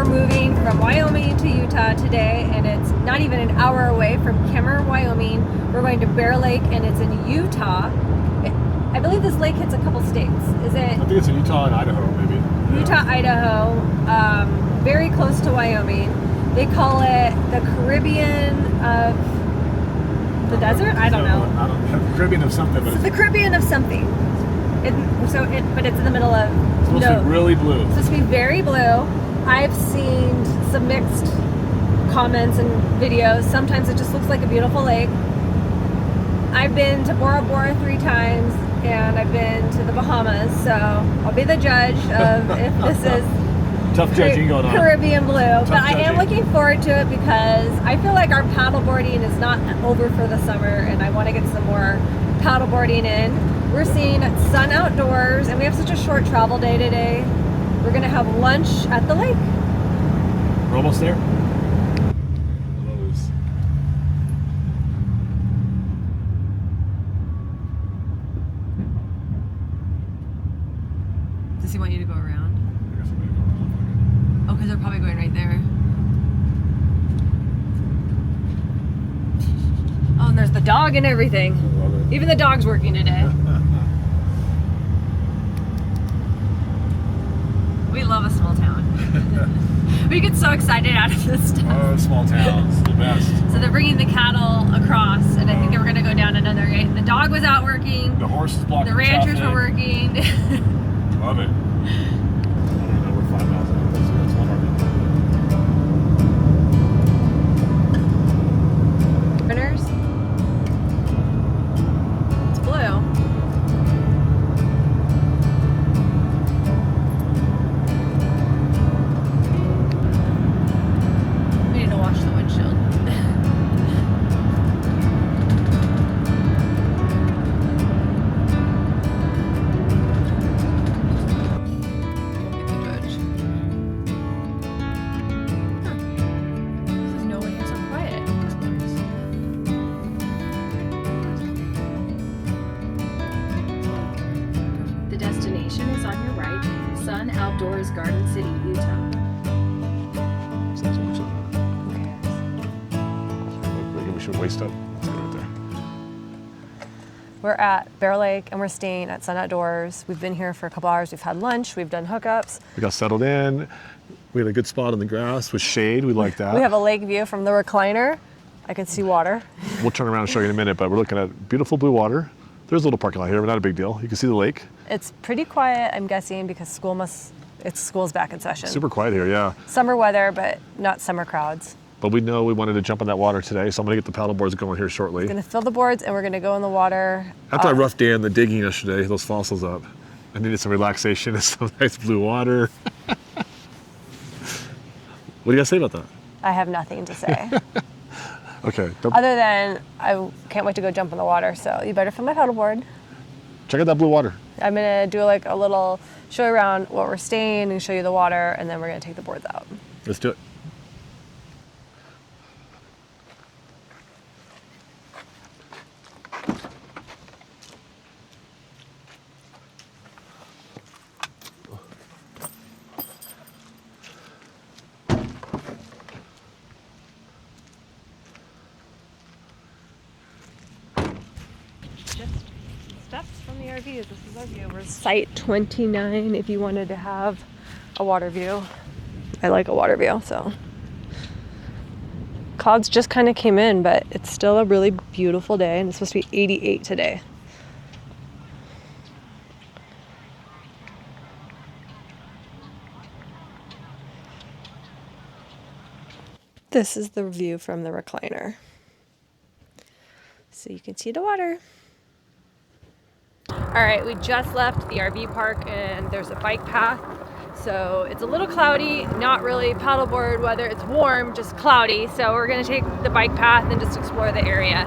we're moving from Wyoming to Utah today, and it's not even an hour away from Kemmer, Wyoming. We're going to Bear Lake, and it's in Utah. I believe this lake hits a couple states. Is it? I think it's in Utah and Idaho, maybe. Utah, Idaho, very close to Wyoming. They call it the Caribbean of the desert? I don't know. The Caribbean of something, but it's the Caribbean of something. But it's in the middle of. It's supposed to be really blue. It's supposed to be very blue. I've seen some mixed comments and videos. Sometimes it just looks like a beautiful lake. I've been to Bora Bora 3 times, and I've been to the Bahamas, so I'll be the judge of if this is tough judging going on. Caribbean blue. Tough but I am judging. looking forward to it because I feel like our paddleboarding is not over for the summer, and I want to get some more paddleboarding in. We're seeing Sun Outdoors, and we have such a short travel day today. We're going to have lunch at the lake. We're almost there. Does he want you to go around? I guess I'm going to go around. Oh, because they're probably going right there. Oh, and there's the dog and everything. I love it. Even the dog's working today. We love a small town. We get so excited out of this stuff. Oh, small towns, the best. So they're bringing the cattle across, and I think they were going to go down another gate. The dog was out working. The horses blocking the ranchers were working. Love it. I don't know, we're 5 miles out. That's one more. Printers. It's blue. We need to wash the windshield. Outdoors Garden City, Utah. Maybe we should waste up. Let's go right there. We're at Bear Lake, and we're staying at Sun Outdoors. We've been here for a couple hours. We've had lunch. We've done hookups. We got settled in. We had a good spot on the grass with shade. We like that. We have a lake view from the recliner. I can see water. We'll turn around and show you in a minute, but we're looking at beautiful blue water. There's a little parking lot here, but not a big deal. You can see the lake. It's pretty quiet, I'm guessing, because school's back in session. Super quiet here, yeah. Summer weather, but not summer crowds. But we know we wanted to jump on that water today, so I'm gonna get the paddle boards going here shortly. We're gonna fill the boards, and we're gonna go in the water. After I roughed Dan the digging yesterday, those fossils up, I needed some relaxation and some nice blue water. What do you guys say about that? I have nothing to say. Okay. Other than I can't wait to go jump in the water, so you better fill my paddleboard. Check out that blue water. I'm gonna do like a little show you around what we're staying and show you the water, and then we're gonna take the boards out. Let's do it. Steps from the RV. This is our view. We're site 29 if you wanted to have a water view. I like a water view, so. Clouds just kind of came in, but it's still a really beautiful day, and it's supposed to be 88 today. This is the view from the recliner. So you can see the water. All right, we just left the RV park, and there's a bike path. So it's a little cloudy, not really paddleboard weather. It's warm, just cloudy. So we're gonna take the bike path and just explore the area.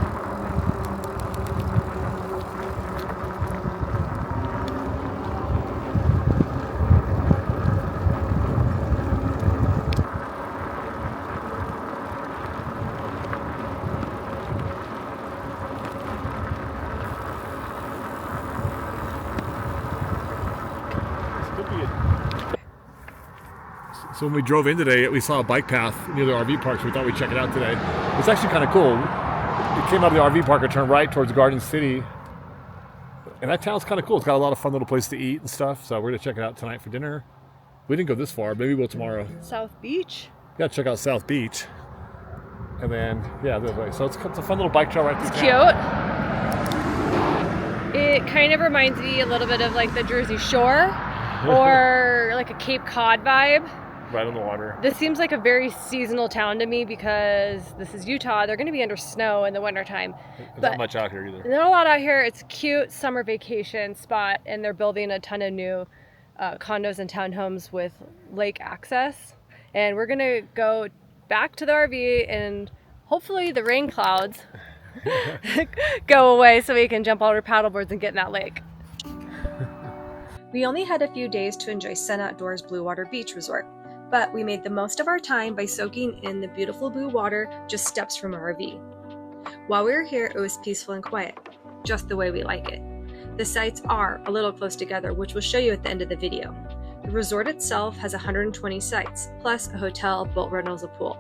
So when we drove in today, we saw a bike path near the RV park, so we thought we'd check it out today. It's actually kind of cool. We came out of the RV park and turned right towards Garden City. And that town's kind of cool. It's got a lot of fun little places to eat and stuff. So we're going to check it out tonight for dinner. We didn't go this far. Maybe we'll tomorrow. South Beach. Yeah, check out South Beach. And then, yeah, the other way. So it's a fun little bike trail right through It's town. cute. It kind of reminds me a little bit of like the Jersey Shore or like a Cape Cod vibe. Right on the water. This seems like a very seasonal town to me because this is Utah. They're going to be under snow in the wintertime. There's not much out here either. Not a lot out here. It's a cute summer vacation spot, and they're building a ton of new condos and townhomes with lake access. And we're going to go back to the RV and hopefully the rain clouds go away so we can jump all our paddleboards and get in that lake. We only had a few days to enjoy Sun Outdoors Blue Water Beach Resort, but we made the most of our time by soaking in the beautiful blue water just steps from our RV. While we were here, it was peaceful and quiet, just the way we like it. The sites are a little close together, which we'll show you at the end of the video. The resort itself has 120 sites, plus a hotel, boat rentals, a pool.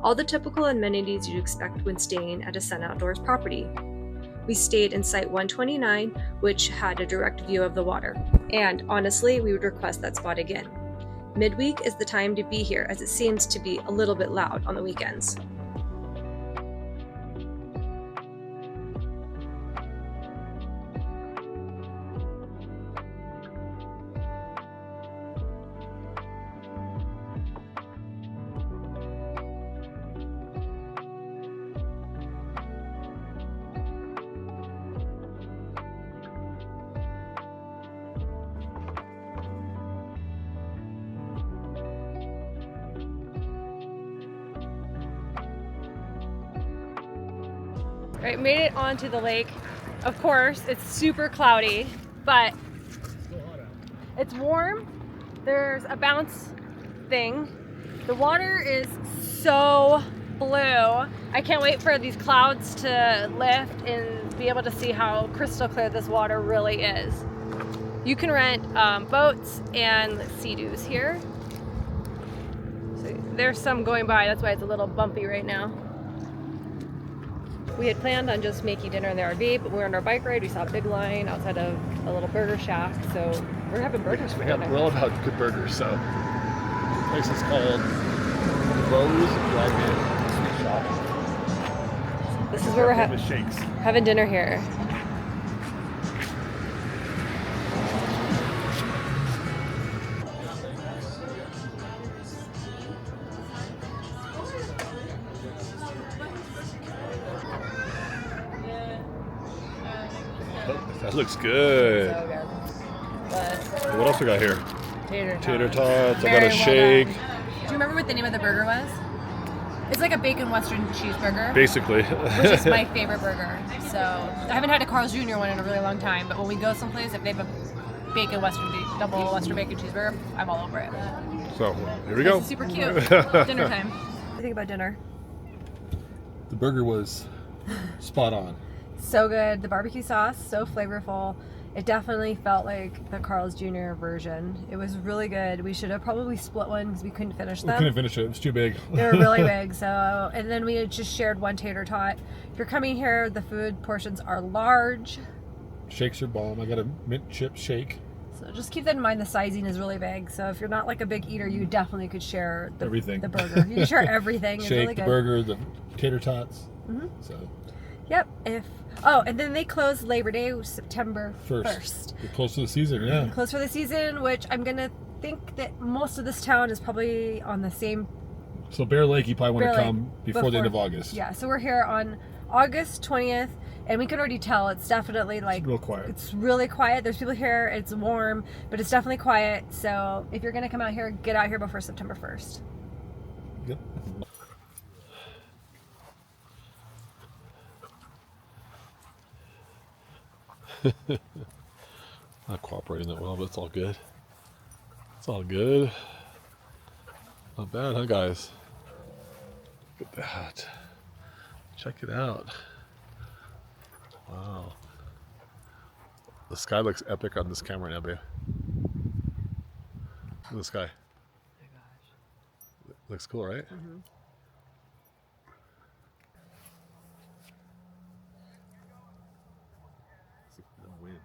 All the typical amenities you'd expect when staying at a Sun Outdoors property. We stayed in Site 129, which had a direct view of the water. And honestly, we would request that spot again. Midweek is the time to be here as it seems to be a little bit loud on the weekends. Right, made it onto the lake. Of course, it's super cloudy, but it's warm. There's a bounce thing. The water is so blue. I can't wait for these clouds to lift and be able to see how crystal clear this water really is. You can rent boats and sea-doos here. So there's some going by, that's why it's a little bumpy right now. We had planned on just making dinner in the RV, but we were on our bike ride. We saw a big line outside of a little burger shack, so we're having burgers for dinner. We're all about good burgers, so the place is called LaBeau's Drive-In Sweet Shop. This is where we're shakes. having dinner here. That looks good. So good. But What else we got here? tater tots. I got Very a well shake. done. Do you remember what the name of the burger was? It's like a bacon Western cheeseburger, Basically. which is my favorite burger. So I haven't had a Carl's Jr. one in a really long time, but when we go someplace, if they have a bacon double Western bacon cheeseburger, I'm all over it. So here we go. This is super cute. Dinner time. What do you think about dinner? The burger was spot on. So good. The barbecue sauce, so flavorful. It definitely felt like the Carl's Jr. version. It was really good. We should have probably split one because we couldn't finish them. We couldn't finish it. It was too big. They were really big. So, and then we had just shared one tater tot. If you're coming here, the food portions are large. Shakes are bomb. I got a mint chip shake. So just keep that in mind. The sizing is really big. So if you're not like a big eater, you definitely could share Everything. The burger. You can share everything. It's Shake, really the good. burger, the tater tots. Mhm. So Yep. And then they close Labor Day, September 1st. We're close to the season, yeah. Close for the season, which I'm gonna think that most of this town is probably on the same. So Bear Lake, you probably want Bear to Lake come before the end of August. Yeah, so we're here on August 20th, and we can already tell it's definitely like It's real quiet. It's really quiet. There's people here. It's warm, but it's definitely quiet. So if you're gonna come out here, get out here before September 1st. Yep. Not cooperating that well, but it's all good. It's all good. Not bad, huh, guys? Look at that. Check it out. Wow. The sky looks epic on this camera now, babe. Look at the sky. Looks cool, right? Mm-hmm. No wind.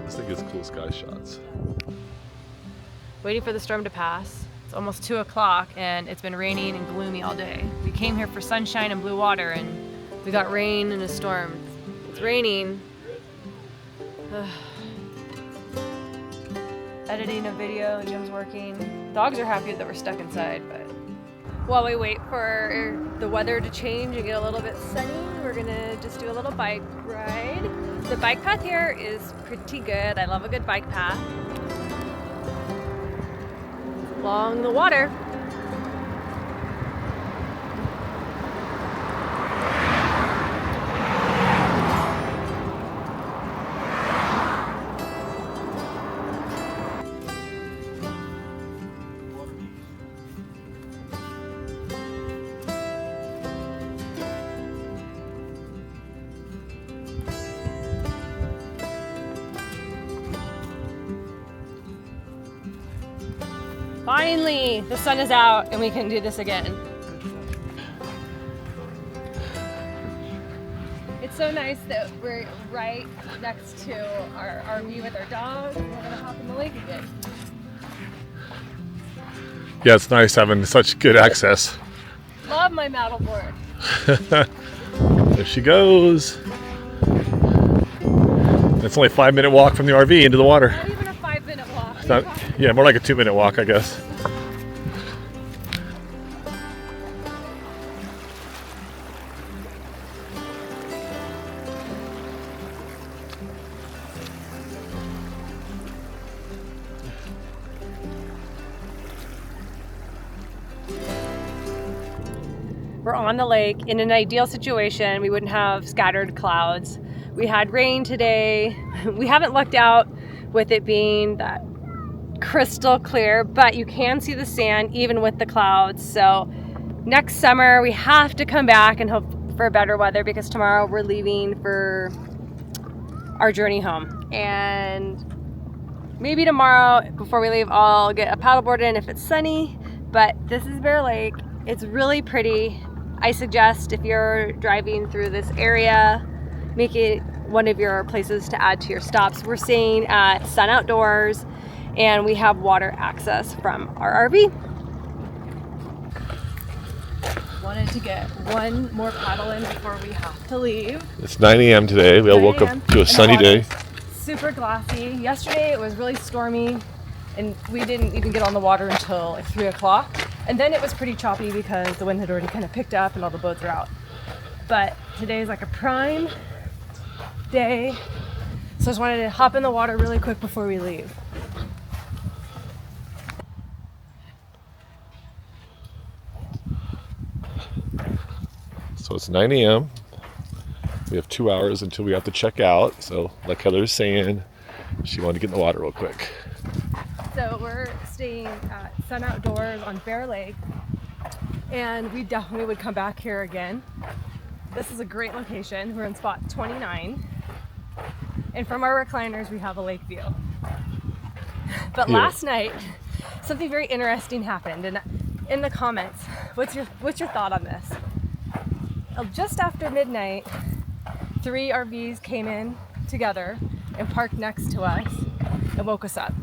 This thing gets cool sky shots. Waiting for the storm to pass. It's almost 2 o'clock and it's been raining and gloomy all day. We came here for sunshine and blue water and we got rain and a storm. It's raining. Editing a video, Jim's working. Dogs are happy that we're stuck inside, but while we wait for the weather to change and get a little bit sunny, we're gonna just do a little bike ride. The bike path here is pretty good. I love a good bike path. Along the water. Finally, the sun is out and we can do this again. It's so nice that we're right next to our RV with our dogs. We're gonna hop in the lake again. Yeah, it's nice having such good access. Love my paddleboard. There she goes. It's only a 5-minute walk from the RV into the water. Not even a 5-minute walk. It's not, yeah, more like a 2-minute walk, I guess. We're on the lake. In an ideal situation, we wouldn't have scattered clouds. We had rain today. We haven't lucked out with it being that crystal clear, but you can see the sand even with the clouds. So next summer we have to come back and hope for better weather because tomorrow we're leaving for our journey home. And maybe tomorrow before we leave I'll get a paddleboard in if it's sunny, but this is Bear Lake. It's really pretty. I suggest if you're driving through this area, make it one of your places to add to your stops. We're staying at Sun Outdoors and we have water access from our RV. Wanted to get one more paddle in before we have to leave. It's 9 a.m. today. We all woke up to a sunny day. Super glassy. Yesterday it was really stormy and we didn't even get on the water until like 3 o'clock. And then it was pretty choppy because the wind had already kind of picked up and all the boats are out. But today is like a prime day. So I just wanted to hop in the water really quick before we leave. So it's 9 a.m. We have 2 hours until we have to check out. So like Heather was saying, she wanted to get in the water real quick. So we're staying at Sun Outdoors on Bear Lake, and we definitely would come back here again. This is a great location. We're in spot 29, and from our recliners we have a lake view. But last night, something very interesting happened, and in the comments, what's your thought on this? Just after midnight, 3 RVs came in together and parked next to us and woke us up.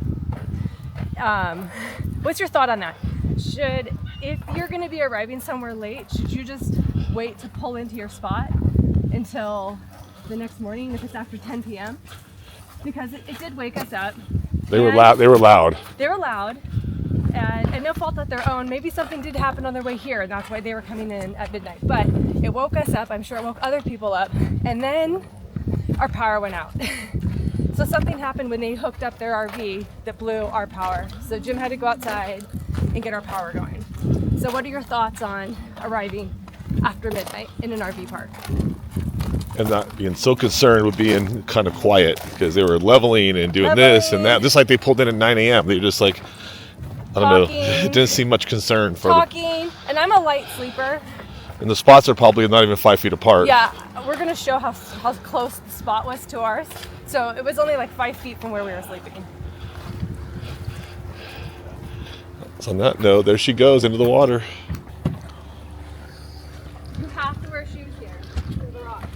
What's your thought on that? If you're going to be arriving somewhere late, should you just wait to pull into your spot until the next morning if it's after 10 p.m.? Because it did wake us up. They were loud. They were loud. They were loud. and no fault of their own. Maybe something did happen on their way here, and that's why they were coming in at midnight. But it woke us up. I'm sure it woke other people up. And then our power went out. So something happened when they hooked up their RV that blew our power. So Jim had to go outside and get our power going. So what are your thoughts on arriving after midnight in an RV park? And not being so concerned with being kind of quiet, because they were leveling and doing this and that. Just like they pulled in at 9 a.m. They were just like, I don't know. It didn't seem much concern for talking. And I'm a light sleeper. And the spots are probably not even 5 feet apart. Yeah, we're gonna show how close the spot was to ours. So it was only like 5 feet from where we were sleeping. So on that note, there she goes into the water. You have to wear shoes here. There's the rock.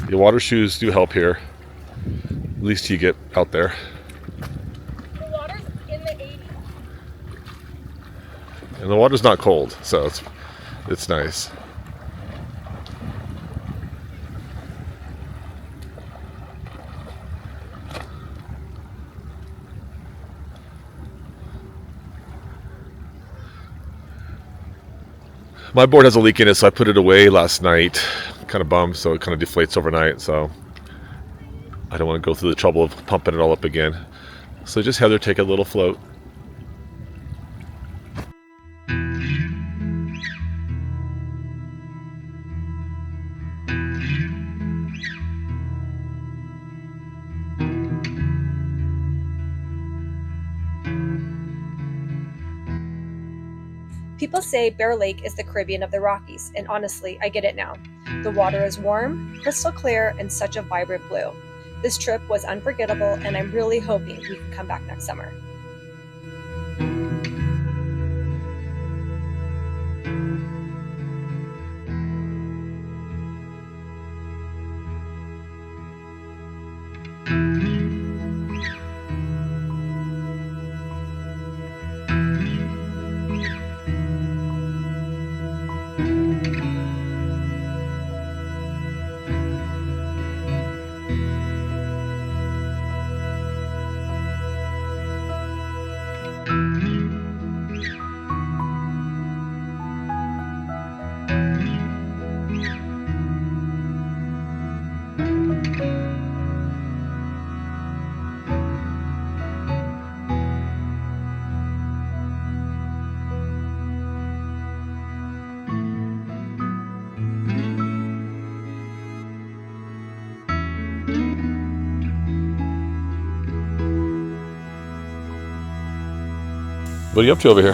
The water shoes do help here. At least you get out there. The water's in the 80s. And the water's not cold, so it's nice. My board has a leak in it, so I put it away last night. Kind of bummed, so it kind of deflates overnight, so I don't want to go through the trouble of pumping it all up again. So just have her take a little float. People say Bear Lake is the Caribbean of the Rockies, and honestly, I get it now. The water is warm, crystal clear, and such a vibrant blue. This trip was unforgettable, and I'm really hoping we can come back next summer. What are you up to over here?